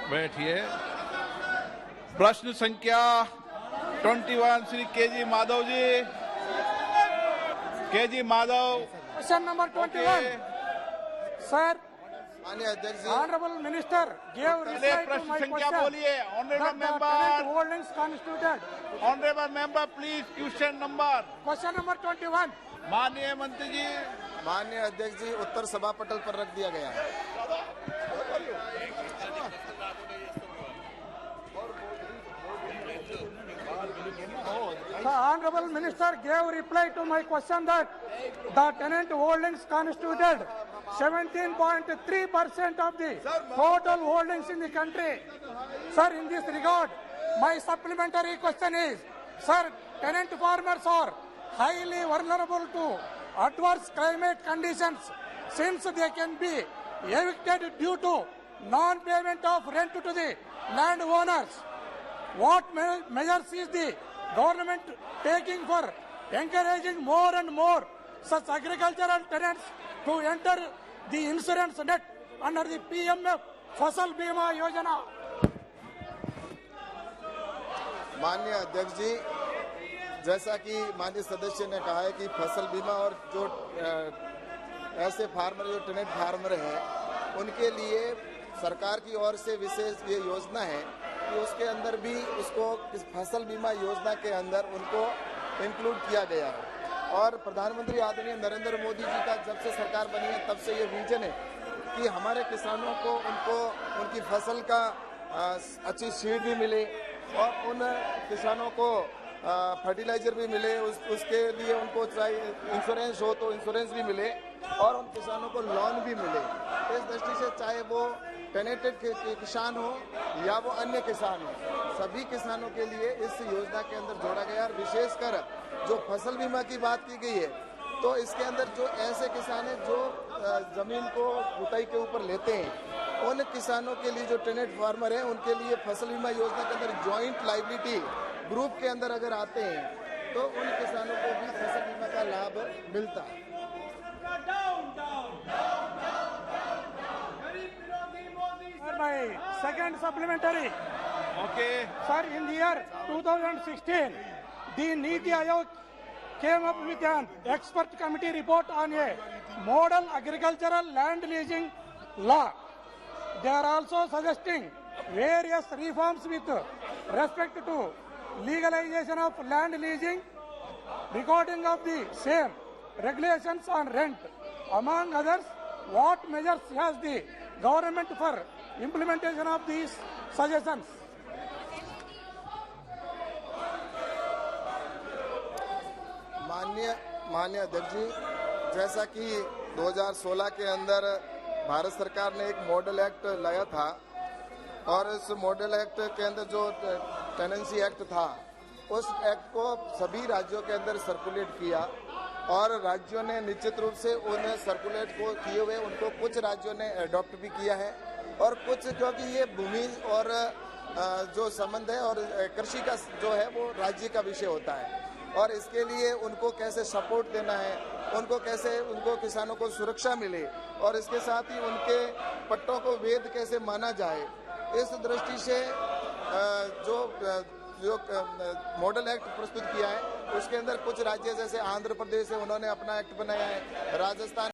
बैठिए। प्रश्न संख्या 21 Shri KG Madhav ji. KG Madhav. Question number 21 sir, माननीय अध्यक्ष जी, honourable minister gave reply to प्रश्न my संख्या question बोलिए। that honourable the tenant member, holdings constituted. Honourable member please, question number. Question number 21 माननीय मंत्री जी। माननीय अध्यक्ष जी, उत्तर सभा पटल पर रख दिया गया है। The Honorable Minister gave reply to my question that the tenant holdings constituted 17.3% of the total holdings in the country. Sir, in this regard, my supplementary question is, sir, tenant farmers are highly vulnerable to adverse climate conditions since they can be evicted due to non-payment of rent to the landowners. What measures is the government taking for encouraging more and more such agricultural tenants to enter the insurance net under the PMF Fasal Bima Yojana? माननीय अध्यक्ष जी, जैसा कि माननीय सदस्य ने कहा है कि फसल बीमा और जो ऐसे फार्मर जो टेनेंट फार्मर हैं उनके लिए सरकार की ओर से विशेष ये योजना है कि उसके अंदर भी उसको इस फसल बीमा योजना के अंदर उनको इंक्लूड किया गया है। और प्रधानमंत्री आदरणीय नरेंद्र मोदी जी का जब से सरकार बनी है तब से ये विजन है कि हमारे किसानों को उनको उनकी फसल का अच्छी सीड भी मिले और उन किसानों को फर्टिलाइजर भी मिले, उसके लिए उनको चाहे इंश्योरेंस हो तो इंश्योरेंस भी मिले और उन किसानों को लोन भी मिले। इस दृष्टि से चाहे वो टेनेंटेड किसान हो या वो अन्य किसान हो, सभी किसानों के लिए इस योजना के अंदर जोड़ा गया। और विशेषकर जो फसल बीमा की बात की गई है तो इसके अंदर जो ऐसे किसान हैं जो जमीन को जुताई के ऊपर लेते हैं, उन किसानों के लिए जो टेनेंट फार्मर हैं उनके लिए फसल बीमा योजना के अंदर जॉइंट लाइबिलिटी ग्रुप के अंदर अगर आते हैं तो उन किसानों को भी फसल बीमा का लाभ मिलता है। My second supplementary. Okay. Sir, in the year 2016, the Niti Aayog came up with an expert committee report on a model agricultural land leasing law. They are also suggesting various reforms with respect to legalization of land leasing, recording of the same, regulations on rent. Among others, what measures has the government for implementation of these suggestions? माननीय अध्यक्ष जी, जैसा कि 2016 के अंदर भारत सरकार ने एक model act लाया था और इस मॉडल एक्ट के अंदर जो टेनेंसी एक्ट था उस एक्ट को सभी राज्यों के अंदर सर्कुलेट किया और राज्यों ने निश्चित रूप से उन सर्कुलेट को किए हुए उनको कुछ राज्यों ने अडॉप्ट भी किया है और कुछ, क्योंकि ये भूमि और जो संबंध है और कृषि का जो है वो राज्य का विषय होता है और इसके लिए उनको कैसे सपोर्ट देना है, उनको कैसे उनको किसानों को सुरक्षा मिले और इसके साथ ही उनके पट्टों को वैध कैसे माना जाए, इस दृष्टि से जो मॉडल एक्ट प्रस्तुत किया है उसके अंदर कुछ राज्य जैसे आंध्र प्रदेश है उन्होंने अपना एक्ट बनाया है, राजस्थान